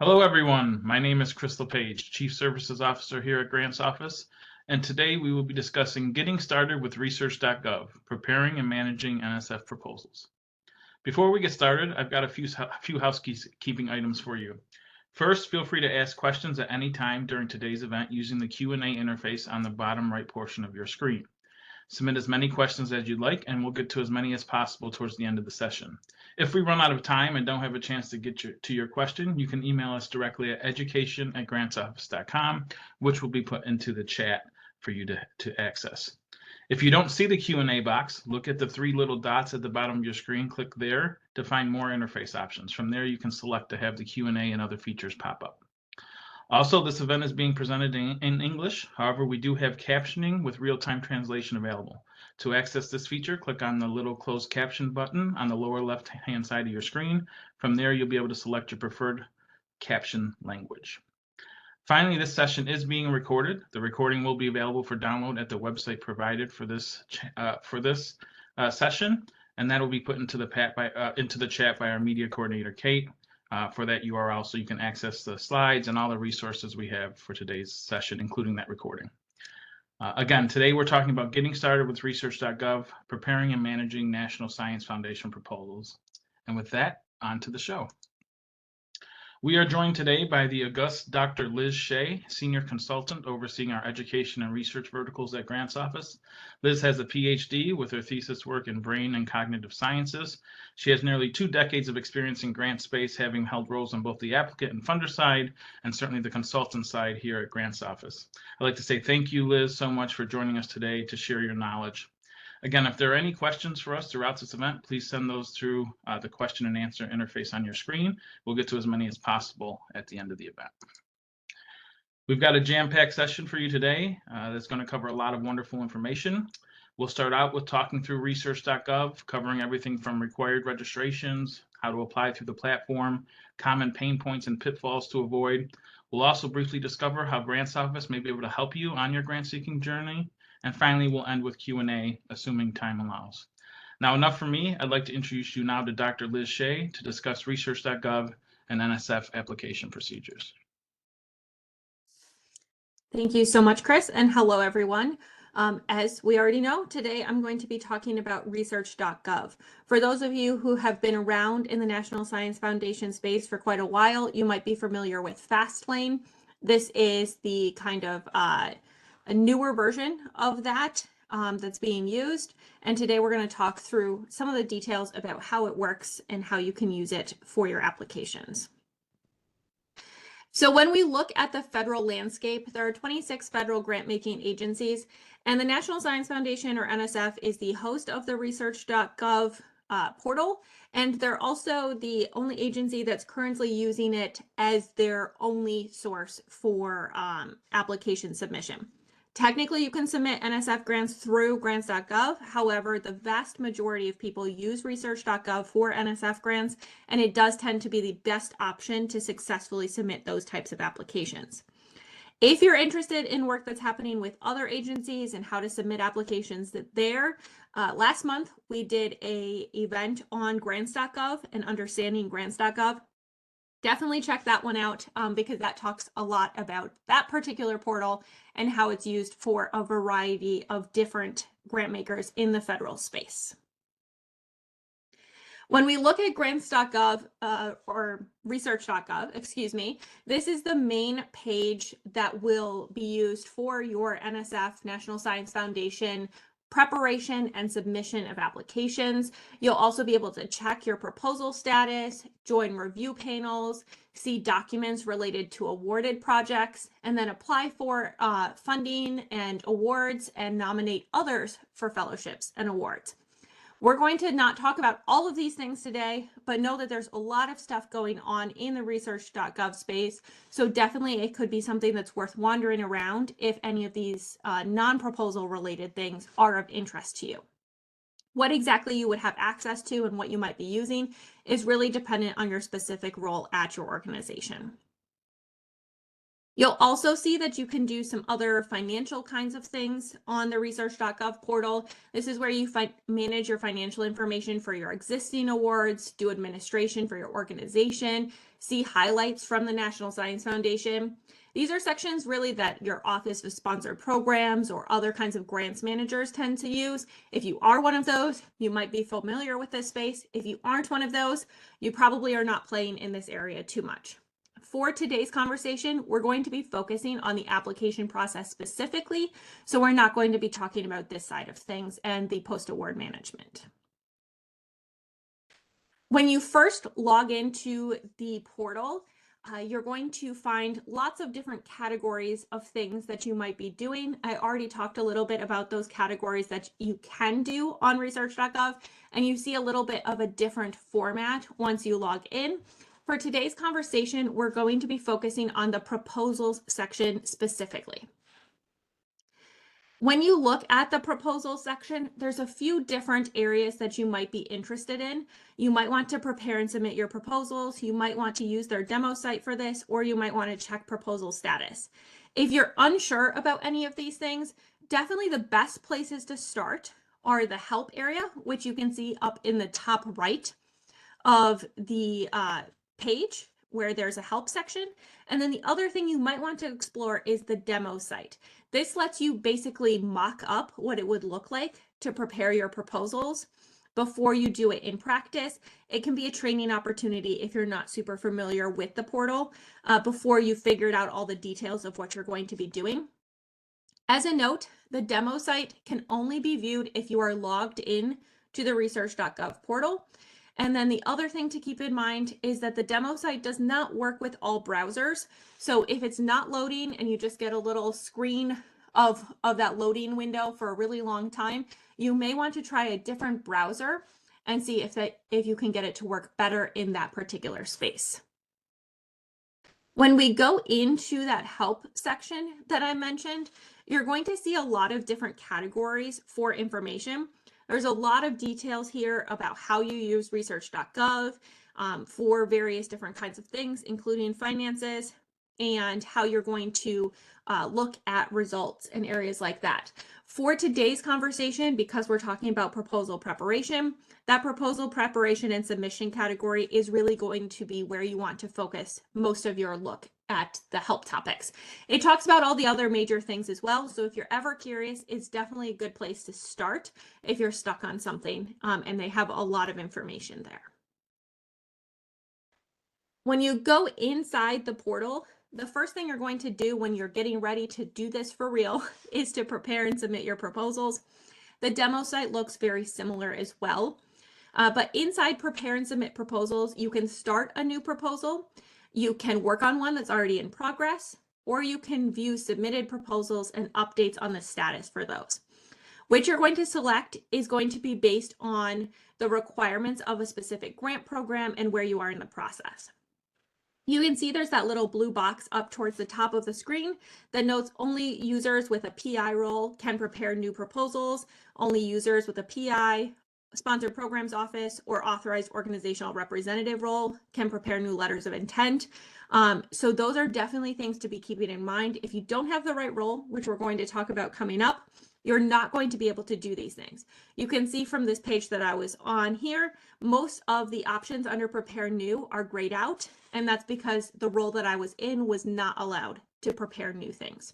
Hello, everyone. My name is Chris LaPage, Chief Services Officer here at Grants Office, and today we will be discussing getting started with Research.gov, preparing and managing NSF proposals. Before we get started, I've got a few housekeeping items for you. First, feel free to ask questions at any time during today's event using the Q&A interface on the bottom right portion of your screen. Submit as many questions as you'd like, and we'll get to as many as possible towards the end of the session. If we run out of time and don't have a chance to get to your question, you can email us directly at education@grantsoffice.com, which will be put into the chat for you to access. If you don't see the Q&A box, look at the three little dots at the bottom of your screen. Click there to find more interface options. From there, you can select to have the Q&A and other features pop up. Also, this event is being presented in English. However, we do have captioning with real-time translation available. To access this feature, click on the little closed caption button on the lower left-hand side of your screen. From there, you'll be able to select your preferred caption language. Finally, this session is being recorded. The recording will be available for download at the website provided for this session, and that will be put into the chat by our media coordinator, Kate. For that URL, so you can access the slides and all the resources we have for today's session, including that recording. Again, today we're talking about getting started with Research.gov, preparing and managing National Science Foundation proposals. And with that, on to the show. We are joined today by the august Dr. Liz Shea, Senior Consultant overseeing our education and research verticals at Grants Office. Liz has a PhD with her thesis work in brain and cognitive sciences. She has nearly 2 decades of experience in grant space, having held roles on both the applicant and funder side, and certainly the consultant side here at Grants Office. I'd like to say thank you, Liz, so much for joining us today to share your knowledge. Again, if there are any questions for us throughout this event, please send those through the question and answer interface on your screen. We'll get to as many as possible at the end of the event. We've got a jam-packed session for you today that's going to cover a lot of wonderful information. We'll start out with talking through Research.gov, covering everything from required registrations, how to apply through the platform, common pain points and pitfalls to avoid. We'll also briefly discover how Grants Office may be able to help you on your grant-seeking journey. And finally, we'll end with Q&A, assuming time allows. Now, enough from me. I'd like to introduce you now to Dr. Liz Shea to discuss Research.gov and NSF application procedures. Thank you so much, Chris, and hello, everyone. As we already know, today I'm going to be talking about Research.gov. For those of you who have been around in the National Science Foundation space for quite a while, you might be familiar with FastLane. This is the kind of a newer version of that that's being used. And today we're going to talk through some of the details about how it works and how you can use it for your applications. So when we look at the federal landscape, there are 26 federal grant-making agencies, and the National Science Foundation, or NSF, is the host of the Research.gov portal, and they're also the only agency that's currently using it as their only source for application submission. Technically, you can submit NSF grants through grants.gov. However, the vast majority of people use research.gov for NSF grants, and it does tend to be the best option to successfully submit those types of applications. If you're interested in work that's happening with other agencies and how to submit applications there, last month we did an event on grants.gov and understanding grants.gov. Definitely check that one out because that talks a lot about that particular portal and how it's used for a variety of different grant makers in the federal space. When we look at grants.gov or research.gov, excuse me, this is the main page that will be used for your NSF, National Science Foundation, preparation and submission of applications. You'll also be able to check your proposal status, join review panels, see documents related to awarded projects, and then apply for funding and awards and nominate others for fellowships and awards. We're going to not talk about all of these things today, but know that there's a lot of stuff going on in the research.gov space. So definitely it could be something that's worth wandering around if any of these non-proposal related things are of interest to you. What exactly you would have access to and what you might be using is really dependent on your specific role at your organization. You'll also see that you can do some other financial kinds of things on the research.gov portal. This is where you manage your financial information for your existing awards, do administration for your organization, see highlights from the National Science Foundation. These are sections really that your Office of Sponsored Programs or other kinds of grants managers tend to use. If you are one of those, you might be familiar with this space. If you aren't one of those, you probably are not playing in this area too much. For today's conversation, we're going to be focusing on the application process specifically, so we're not going to be talking about this side of things and the post-award management. When you first log into the portal, you're going to find lots of different categories of things that you might be doing. I already talked a little bit about those categories that you can do on research.gov, and you see a little bit of a different format once you log in. For today's conversation, we're going to be focusing on the proposals section specifically. When you look at the proposals section, there's a few different areas that you might be interested in. You might want to prepare and submit your proposals. You might want to use their demo site for this, or you might want to check proposal status. If you're unsure about any of these things, definitely the best places to start are the help area, which you can see up in the top right of the page where there's a help section. And then the other thing you might want to explore is the demo site. This lets you basically mock up what it would look like to prepare your proposals before you do it in practice. It can be a training opportunity if you're not super familiar with the portal before you figured out all the details of what you're going to be doing. As a note, the demo site can only be viewed if you are logged in to the research.gov portal. And then the other thing to keep in mind is that the demo site does not work with all browsers. So if it's not loading and you just get a little screen of that loading window for a really long time, you may want to try a different browser and see if you can get it to work better in that particular space. When we go into that help section that I mentioned, you're going to see a lot of different categories for information. There's a lot of details here about how you use research.gov for various different kinds of things, including finances, and how you're going to look at results and areas like that. For today's conversation, because we're talking about proposal preparation, that proposal preparation and submission category is really going to be where you want to focus most of your look at the help topics. It talks about all the other major things as well. So if you're ever curious, it's definitely a good place to start if you're stuck on something, and they have a lot of information there. When you go inside the portal, the first thing you're going to do when you're getting ready to do this for real is to prepare and submit your proposals. The demo site looks very similar as well. But inside prepare and submit proposals, you can start a new proposal. You can work on one that's already in progress, or you can view submitted proposals and updates on the status for those. Which you're going to select is going to be based on the requirements of a specific grant program and where you are in the process. You can see there's that little blue box up towards the top of the screen that notes only users with a PI role can prepare new proposals. Only users with a PI, Sponsored Programs Office, or Authorized Organizational Representative role can prepare new letters of intent. So those are definitely things to be keeping in mind. If you don't have the right role, which we're going to talk about coming up, you're not going to be able to do these things. You can see from this page that I was on here, most of the options under Prepare New are grayed out, and that's because the role that I was in was not allowed to prepare new things.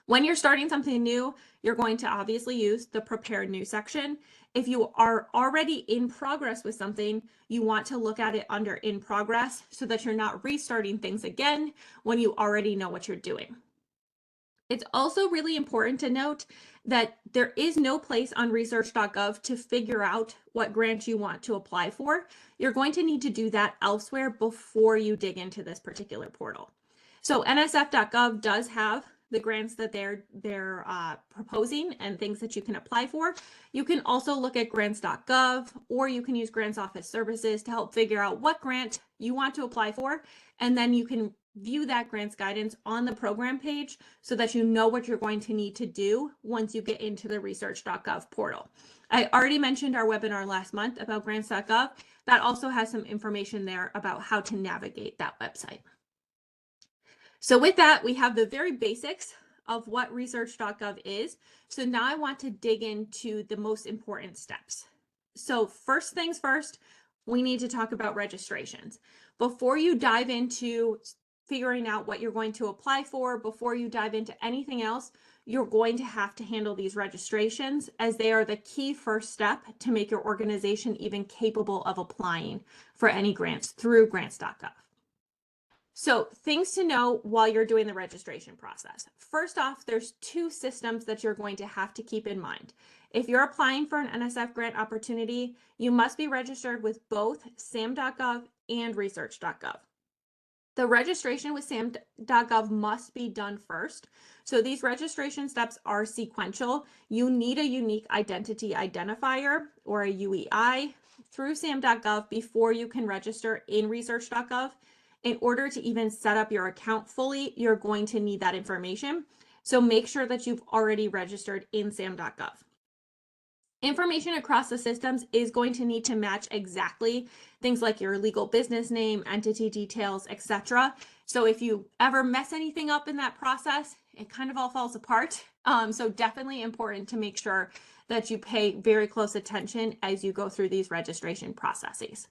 When you're starting something new, you're going to obviously use the Prepare New section. If you are already in progress with something, you want to look at it under In Progress so that you're not restarting things again when you already know what you're doing. It's also really important to note that there is no place on research.gov to figure out what grant you want to apply for. You're going to need to do that elsewhere before you dig into this particular portal. So NSF.gov does have the grants that they're proposing and things that you can apply for. You can also look at grants.gov, or you can use Grants Office Services to help figure out what grant you want to apply for, and then you can view that grants guidance on the program page so that you know what you're going to need to do once you get into the research.gov portal. I already mentioned our webinar last month about grants.gov. That also has some information there about how to navigate that website. So with that, we have the very basics of what research.gov is. So now I want to dig into the most important steps. So first things first, we need to talk about registrations. Before you dive into figuring out what you're going to apply for, before you dive into anything else, you're going to have to handle these registrations, as they are the key first step to make your organization even capable of applying for any grants through grants.gov. So things to know while you're doing the registration process. First off, there's two systems that you're going to have to keep in mind. If you're applying for an NSF grant opportunity, you must be registered with both sam.gov and research.gov. The registration with sam.gov must be done first. So these registration steps are sequential. You need a unique identity identifier, or a UEI, through sam.gov before you can register in research.gov. In order to even set up your account fully, you're going to need that information. So make sure that you've already registered in sam.gov. Information across the systems is going to need to match exactly, things like your legal business name, entity details, etc. So if you ever mess anything up in that process, it kind of all falls apart. So definitely important to make sure that you pay very close attention as you go through these registration processes.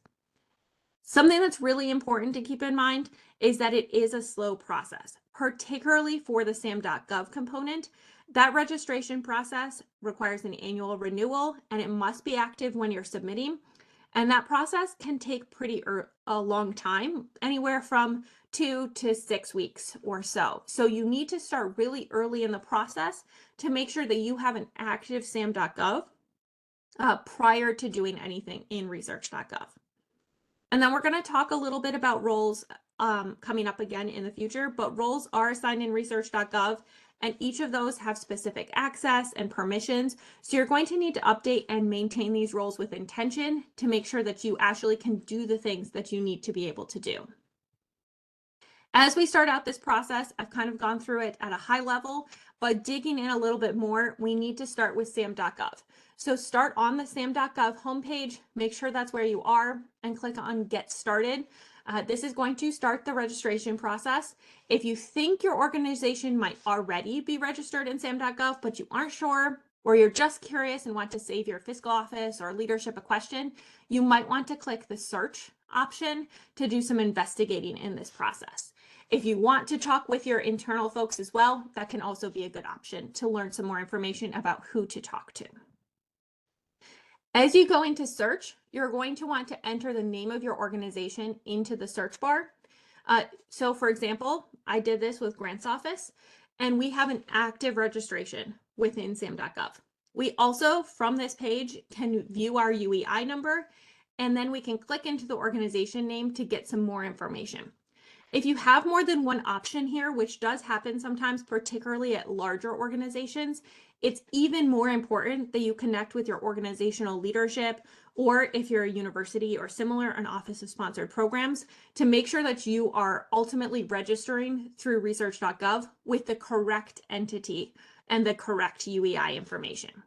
Something that's really important to keep in mind is that it is a slow process, particularly for the sam.gov component. That registration process requires an annual renewal, and it must be active when you're submitting. And that process can take a long time, anywhere from 2 to 6 weeks or so. So you need to start really early in the process to make sure that you have an active sam.gov prior to doing anything in research.gov. And then we're going to talk a little bit about roles coming up again in the future, but roles are assigned in research.gov, and each of those have specific access and permissions. So you're going to need to update and maintain these roles with intention to make sure that you actually can do the things that you need to be able to do. As we start out this process, I've kind of gone through it at a high level, but digging in a little bit more, we need to start with sam.gov. So start on the sam.gov homepage, make sure that's where you are, and click on Get Started. This is going to start the registration process. If you think your organization might already be registered in sam.gov, but you aren't sure, or you're just curious and want to save your fiscal office or leadership a question, you might want to click the search option to do some investigating in this process. If you want to talk with your internal folks as well, that can also be a good option to learn some more information about who to talk to. As you go into search, you're going to want to enter the name of your organization into the search bar. So for example, I did this with Grants Office, and we have an active registration within sam.gov. We also, from this page, can view our UEI number, and then we can click into the organization name to get some more information. If you have more than one option here, which does happen sometimes, particularly at larger organizations, it's even more important that you connect with your organizational leadership, or if you're a university or similar, an office of sponsored programs, to make sure that you are ultimately registering through research.gov with the correct entity and the correct UEI information.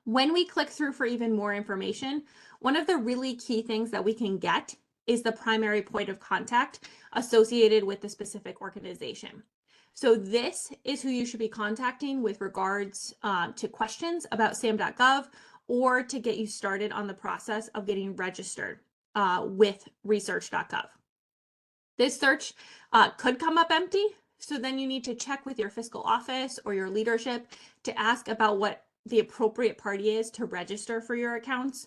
When we click through for even more information, one of the really key things that we can get is the primary point of contact associated with the specific organization. So this is who you should be contacting with regards to questions about sam.gov, or to get you started on the process of getting registered with research.gov. This search could come up empty, so then you need to check with your fiscal office or your leadership to ask about what the appropriate party is to register for your accounts,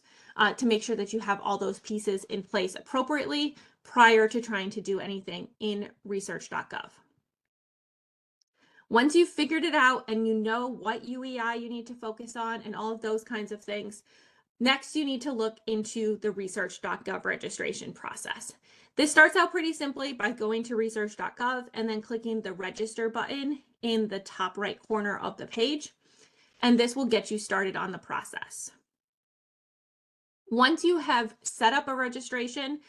to make sure that you have all those pieces in place appropriately prior to trying to do anything in research.gov. Once you've figured it out and you know what UEI you need to focus on and all of those kinds of things, next you need to look into the research.gov registration process. This starts out pretty simply by going to research.gov and then clicking the register button in the top right corner of the page, and this will get you started on the process. Once you have set up a registration,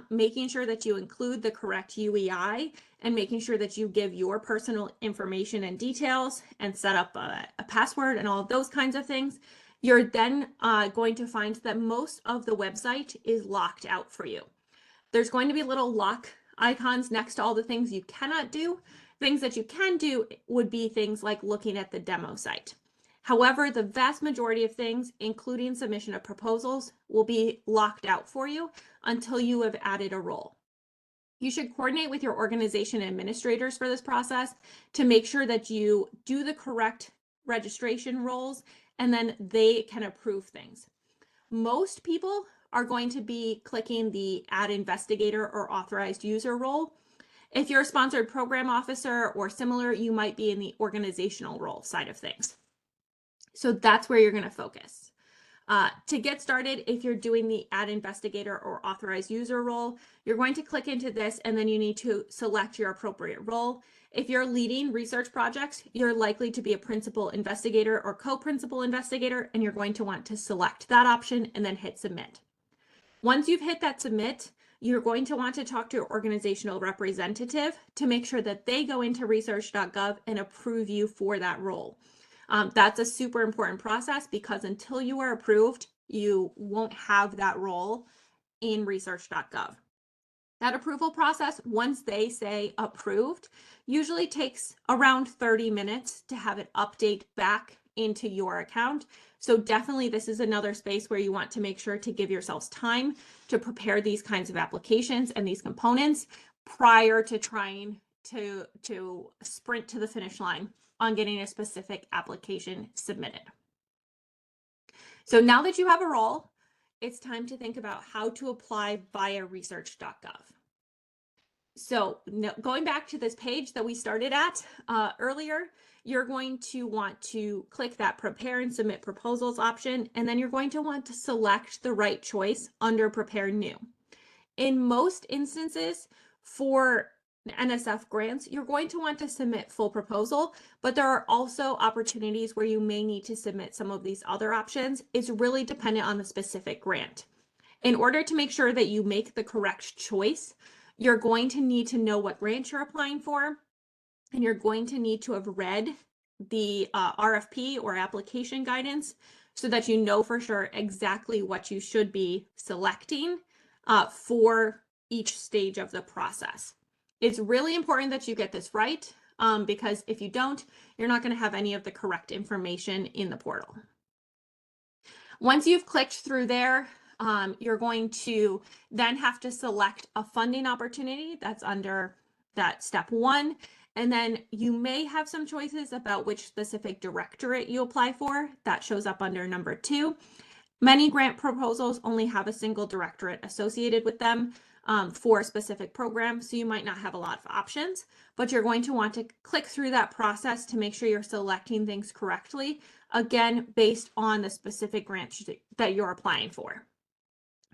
making sure that you include the correct UEI and making sure that you give your personal information and details and set up a password and all of those kinds of things, you're then going to find that most of the website is locked out for you. There's going to be a little lock icons next to all the things you cannot do. Things that you can do would be things like looking at the demo site. However, the vast majority of things, including submission of proposals, will be locked out for you until you have added a role. You should coordinate with your organization administrators for this process to make sure that you do the correct registration roles and then they can approve things. Most people are going to be clicking the Add Investigator or Authorized User role. If you're a sponsored program officer or similar, you might be in the organizational role side of things. So that's where you're going to focus. To get started, if you're doing the Add Investigator or Authorized User role, you're going to click into this and then you need to select your appropriate role. If you're leading research projects, you're likely to be a principal investigator or co-principal investigator, and you're going to want to select that option and then hit submit. Once you've hit that submit, you're going to want to talk to your organizational representative to make sure that they go into research.gov and approve you for that role. That's a super important process because until you are approved, you won't have that role in research.gov. That approval process, once they say approved, usually takes around 30 minutes to have it update back into your account. So definitely this is another space where you want to make sure to give yourselves time to prepare these kinds of applications and these components prior to trying to sprint to the finish line on getting a specific application submitted. So now that you have a role, it's time to think about how to apply via research.gov. So going back to this page that we started at earlier, you're going to want to click that Prepare and Submit Proposals option, and then you're going to want to select the right choice under Prepare New. In most instances, for NSF grants, you're going to want to submit full proposal, but there are also opportunities where you may need to submit some of these other options. It's really dependent on the specific grant. In order to make sure that you make the correct choice, you're going to need to know what grant you're applying for, and you're going to need to have read the RFP or application guidance so that you know for sure exactly what you should be selecting for each stage of the process. It's really important that you get this right because if you don't, you're not going to have any of the correct information in the portal. Once you've clicked through there, you're going to then have to select a funding opportunity that's under that step 1. And then you may have some choices about which specific directorate you apply for. That shows up under number 2. Many grant proposals only have a single directorate associated with them for a specific program, so you might not have a lot of options, but you're going to want to click through that process to make sure you're selecting things correctly, again, based on the specific grant that you're applying for.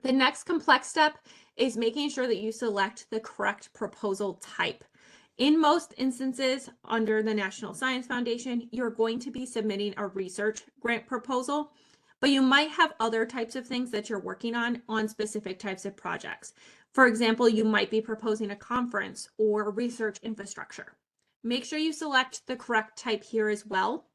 The next complex step is making sure that you select the correct proposal type. In most instances, under the National Science Foundation, you're going to be submitting a research grant proposal, but you might have other types of things that you're working on specific types of projects. For example, you might be proposing a conference or research infrastructure. Make sure you select the correct type here as well.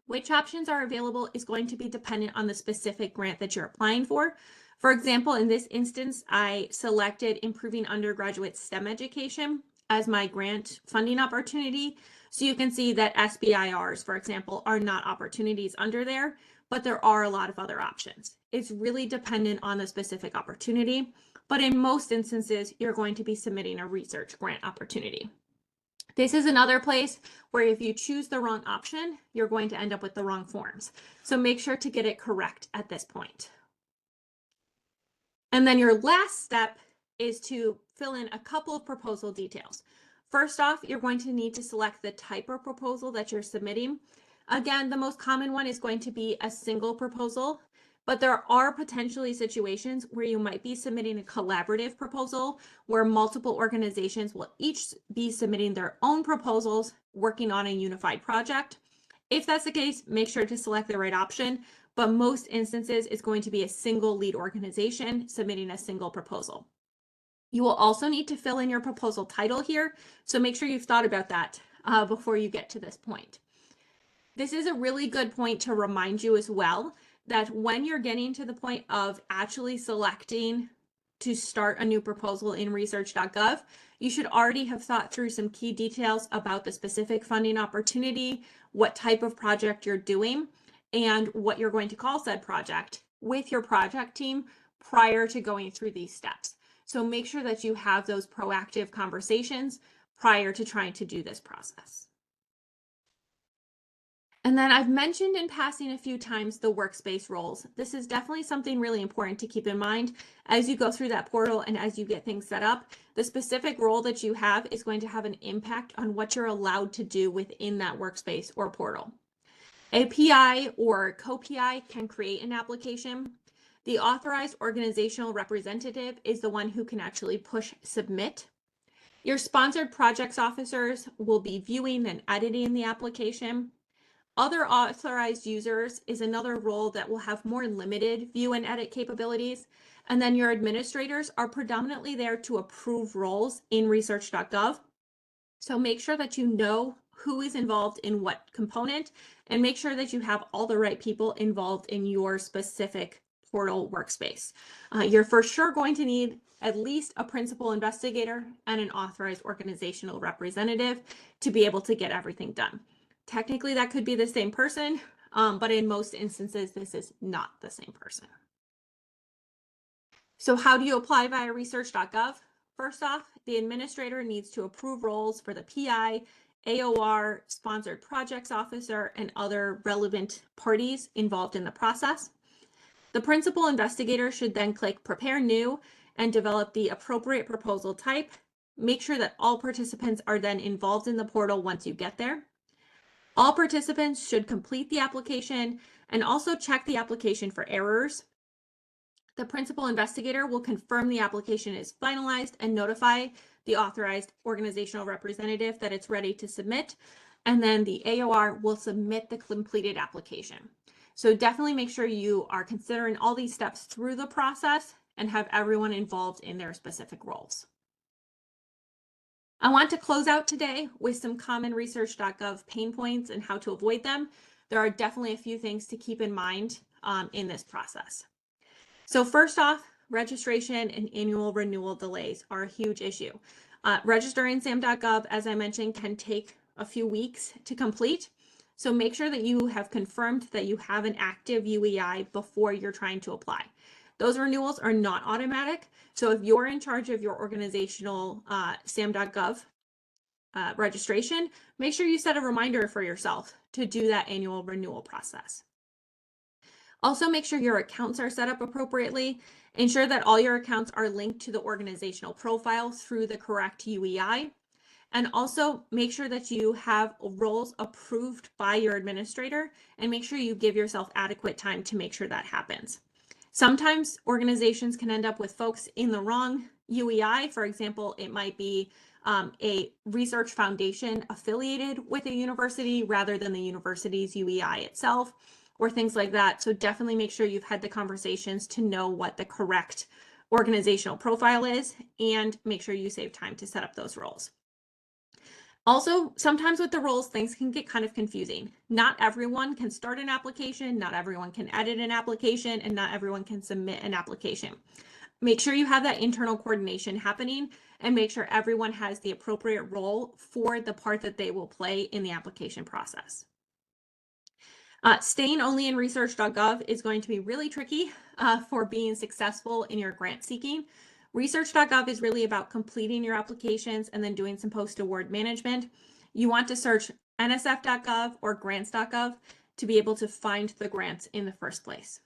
Which options are available is going to be dependent on the specific grant that you're applying for. For example, in this instance, I selected Improving Undergraduate STEM Education as my grant funding opportunity. So you can see that SBIRs, for example, are not opportunities under there, but there are a lot of other options. It's really dependent on the specific opportunity, but in most instances, you're going to be submitting a research grant opportunity. This is another place where if you choose the wrong option, you're going to end up with the wrong forms. So make sure to get it correct at this point. And then your last step is to fill in a couple of proposal details. First off, you're going to need to select the type of proposal that you're submitting. Again, the most common one is going to be a single proposal, but there are potentially situations where you might be submitting a collaborative proposal where multiple organizations will each be submitting their own proposals working on a unified project. If that's the case, make sure to select the right option, but most instances it's going to be a single lead organization submitting a single proposal. You will also need to fill in your proposal title here, so make sure you've thought about that before you get to this point. This is a really good point to remind you as well that when you're getting to the point of actually selecting to start a new proposal in research.gov, you should already have thought through some key details about the specific funding opportunity, what type of project you're doing, and what you're going to call said project with your project team prior to going through these steps. So make sure that you have those proactive conversations prior to trying to do this process. And then I've mentioned in passing a few times the workspace roles. This is definitely something really important to keep in mind as you go through that portal and as you get things set up. The specific role that you have is going to have an impact on what you're allowed to do within that workspace or portal. A PI or co-PI can create an application. The authorized organizational representative is the one who can actually push submit. Your sponsored projects officers will be viewing and editing the application. Other authorized users is another role that will have more limited view and edit capabilities. And then your administrators are predominantly there to approve roles in research.gov. So make sure that you know who is involved in what component and make sure that you have all the right people involved in your specific portal workspace. You're for sure going to need at least a principal investigator and an authorized organizational representative to be able to get everything done. Technically, that could be the same person, but in most instances, this is not the same person. So how do you apply via research.gov? First off, the administrator needs to approve roles for the PI, AOR, sponsored projects officer, and other relevant parties involved in the process. The principal investigator should then click Prepare New and develop the appropriate proposal type. Make sure that all participants are then involved in the portal once you get there. All participants should complete the application and also check the application for errors. The principal investigator will confirm the application is finalized and notify the authorized organizational representative that it's ready to submit. And then the AOR will submit the completed application. So definitely make sure you are considering all these steps through the process and have everyone involved in their specific roles. I want to close out today with some common research.gov pain points and how to avoid them. There are definitely a few things to keep in mind in this process. So first off, registration and annual renewal delays are a huge issue. Registering SAM.gov, as I mentioned, can take a few weeks to complete. So make sure that you have confirmed that you have an active UEI before you're trying to apply. Those renewals are not automatic. So if you're in charge of your organizational SAM.gov registration, make sure you set a reminder for yourself to do that annual renewal process. Also, make sure your accounts are set up appropriately. Ensure that all your accounts are linked to the organizational profile through the correct UEI. And also make sure that you have roles approved by your administrator and make sure you give yourself adequate time to make sure that happens. Sometimes organizations can end up with folks in the wrong UEI. For example, it might be a research foundation affiliated with a university rather than the university's UEI itself, or things like that. So definitely make sure you've had the conversations to know what the correct organizational profile is and make sure you save time to set up those roles. Also, sometimes with the roles, things can get kind of confusing. Not everyone can start an application, not everyone can edit an application, and not everyone can submit an application. Make sure you have that internal coordination happening and make sure everyone has the appropriate role for the part that they will play in the application process. Staying only in research.gov is going to be really tricky for being successful in your grant seeking. Research.gov is really about completing your applications and then doing some post-award management. You want to search nsf.gov or grants.gov to be able to find the grants in the first place.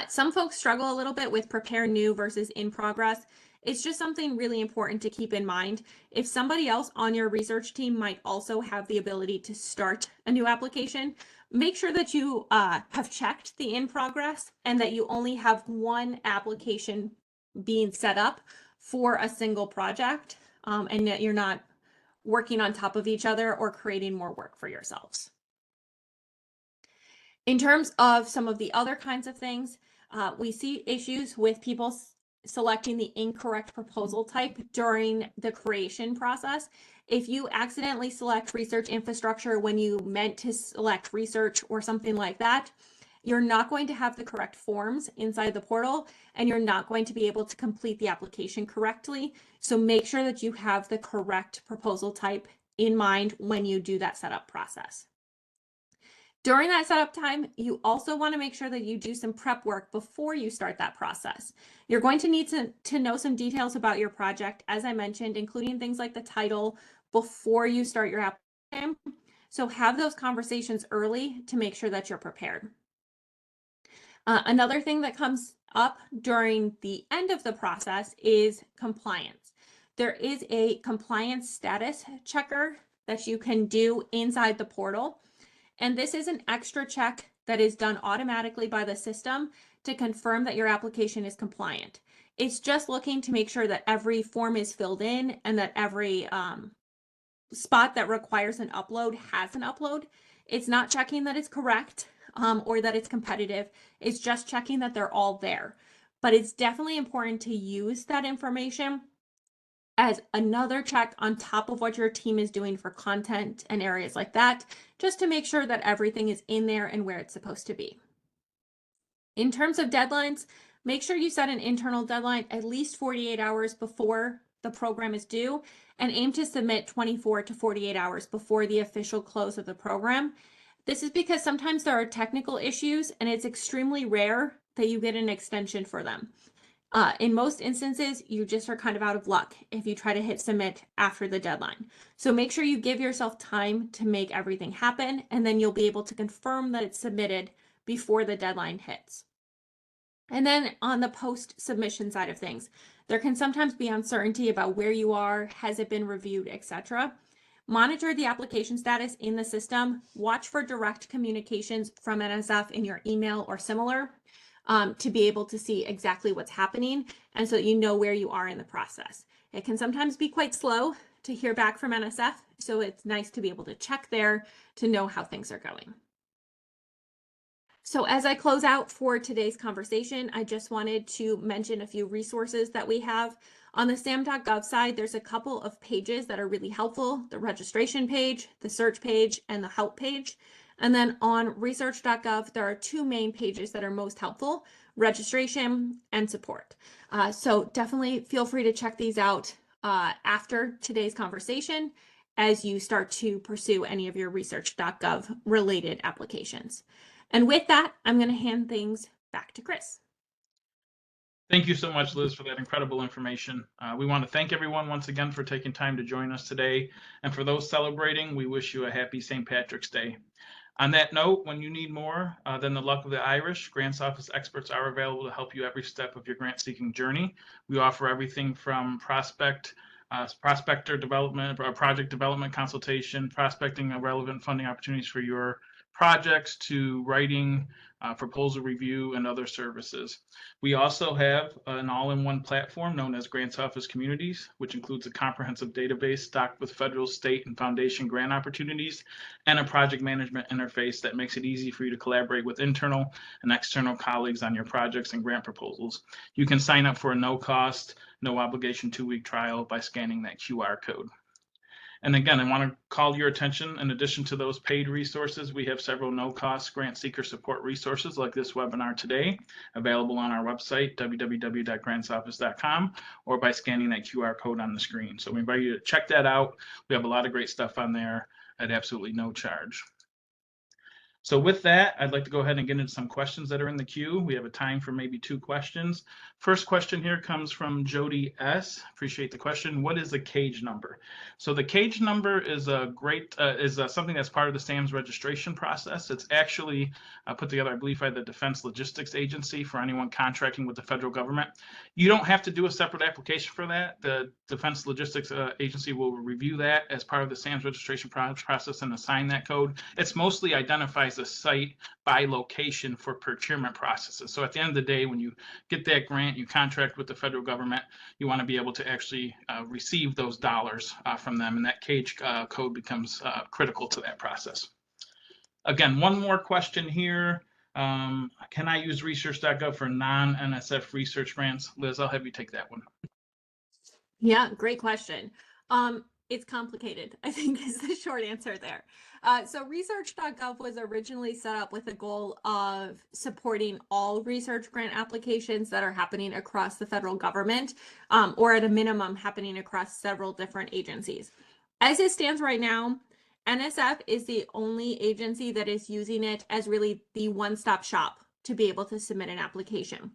Some folks struggle a little bit with prepare new versus in progress. It's just something really important to keep in mind. If somebody else on your research team might also have the ability to start a new application, make sure that you have checked the in progress and that you only have one application being set up for a single project and that you're not working on top of each other or creating more work for yourselves. In terms of some of the other kinds of things, we see issues with people selecting the incorrect proposal type during the creation process. If you accidentally select research infrastructure when you meant to select research or something like that, you're not going to have the correct forms inside the portal, and you're not going to be able to complete the application correctly. So make sure that you have the correct proposal type in mind when you do that setup process. During that setup time, you also want to make sure that you do some prep work before you start that process. You're going to need to know some details about your project, as I mentioned, including things like the title before you start your application. So have those conversations early to make sure that you're prepared. Another thing that comes up during the end of the process is compliance. There is a compliance status checker that you can do inside the portal. And this is an extra check that is done automatically by the system to confirm that your application is compliant. It's just looking to make sure that every form is filled in and that every spot that requires an upload has an upload. It's not checking that it's correct or that it's competitive. It's just checking that they're all there. But it's definitely important to use that information as another check on top of what your team is doing for content and areas like that, just to make sure that everything is in there and where it's supposed to be. In terms of deadlines, make sure you set an internal deadline at least 48 hours before the program is due, and aim to submit 24 to 48 hours before the official close of the program. This is because sometimes there are technical issues, and it's extremely rare that you get an extension for them. In most instances, you just are kind of out of luck if you try to hit submit after the deadline. So make sure you give yourself time to make everything happen, and then you'll be able to confirm that it's submitted before the deadline hits. And then on the post-submission side of things, there can sometimes be uncertainty about where you are, has it been reviewed, etc. Monitor the application status in the system. Watch for direct communications from NSF in your email or similar to be able to see exactly what's happening and so that you know where you are in the process. It can sometimes be quite slow to hear back from NSF, so it's nice to be able to check there to know how things are going. So as I close out for today's conversation, I just wanted to mention a few resources that we have. On the SAM.gov side, there's a couple of pages that are really helpful: the registration page, the search page, and the help page. And then on research.gov, there are two main pages that are most helpful: registration and support. So definitely feel free to check these out after today's conversation as you start to pursue any of your research.gov related applications. And with that, I'm going to hand things back to Chris. Thank you so much, Liz, for that incredible information. We want to thank everyone once again for taking time to join us today. And for those celebrating, we wish you a happy St. Patrick's Day. On that note, when you need more than the luck of the Irish, Grants Office experts are available to help you every step of your grant-seeking journey. We offer everything from prospector development, project development consultation, prospecting relevant funding opportunities for your projects, to writing, proposal review, and other services. We also have an all-in-one platform known as Grants Office Communities, which includes a comprehensive database stocked with federal, state, and foundation grant opportunities, and a project management interface that makes it easy for you to collaborate with internal and external colleagues on your projects and grant proposals. You can sign up for a no-cost, no-obligation 2-week trial by scanning that QR code. And again, I want to call your attention, in addition to those paid resources, we have several no-cost grant seeker support resources like this webinar today, available on our website, www.grantsoffice.com, or by scanning that QR code on the screen. So we invite you to check that out. We have a lot of great stuff on there at absolutely no charge. So with that, I'd like to go ahead and get into some questions that are in the queue. We have a time for maybe 2 questions. First question here comes from Jody S. Appreciate the question. What is the CAGE number? So the CAGE number is a great something that's part of the SAM's registration process. It's actually put together, I believe, by the Defense Logistics Agency for anyone contracting with the federal government. You don't have to do a separate application for that. The Defense Logistics Agency will review that as part of the SAM's registration process and assign that code. It's mostly identifies the site by location for procurement processes. So at the end of the day, when you get that grant, you contract with the federal government, you want to be able to actually receive those dollars from them, and that CAGE code becomes critical to that process. Again, one more question here. Can I use research.gov for non-NSF research grants? Liz, I'll have you take that one. Yeah, great question. It's complicated, I think, is the short answer there. So research.gov was originally set up with the goal of supporting all research grant applications that are happening across the federal government, or at a minimum happening across several different agencies. As it stands right now, NSF is the only agency that is using it as really the one-stop shop to be able to submit an application.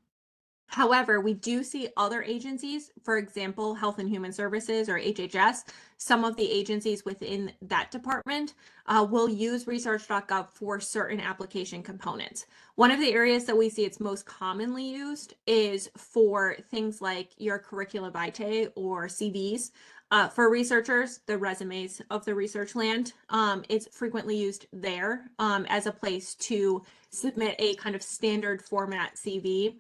However, we do see other agencies, for example, Health and Human Services or HHS, some of the agencies within that department will use research.gov for certain application components. One of the areas that we see it's most commonly used is for things like your curricula vitae or CVs. For researchers, the resumes of the research land, it's frequently used there as a place to submit a kind of standard format CV.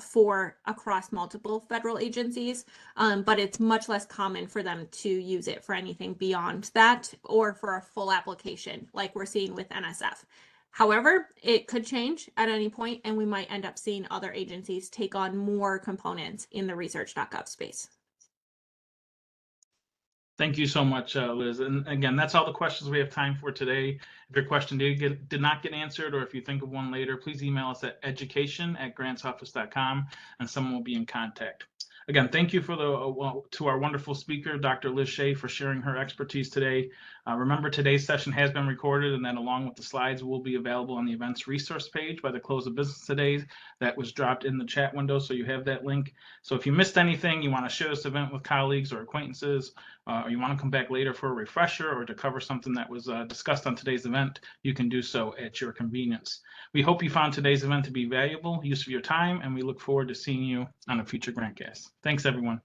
For across multiple federal agencies, but it's much less common for them to use it for anything beyond that or for a full application like we're seeing with NSF. However, it could change at any point, and we might end up seeing other agencies take on more components in the research.gov space. Thank you so much, Liz. And again, that's all the questions we have time for today. If your question did not get answered, or if you think of one later, please email us at education@grantsoffice.com, and someone will be in contact. Again, thank you to our wonderful speaker, Dr. Liz Shea, for sharing her expertise today. Remember, today's session has been recorded, and then along with the slides will be available on the events resource page by the close of business today. That was dropped in the chat window, so you have that link. So if you missed anything, you want to share this event with colleagues or acquaintances, or you want to come back later for a refresher or to cover something that was discussed on today's event, you can do so at your convenience. We hope you found today's event to be valuable use of your time, and we look forward to seeing you on a future Grantcast. Thanks, everyone.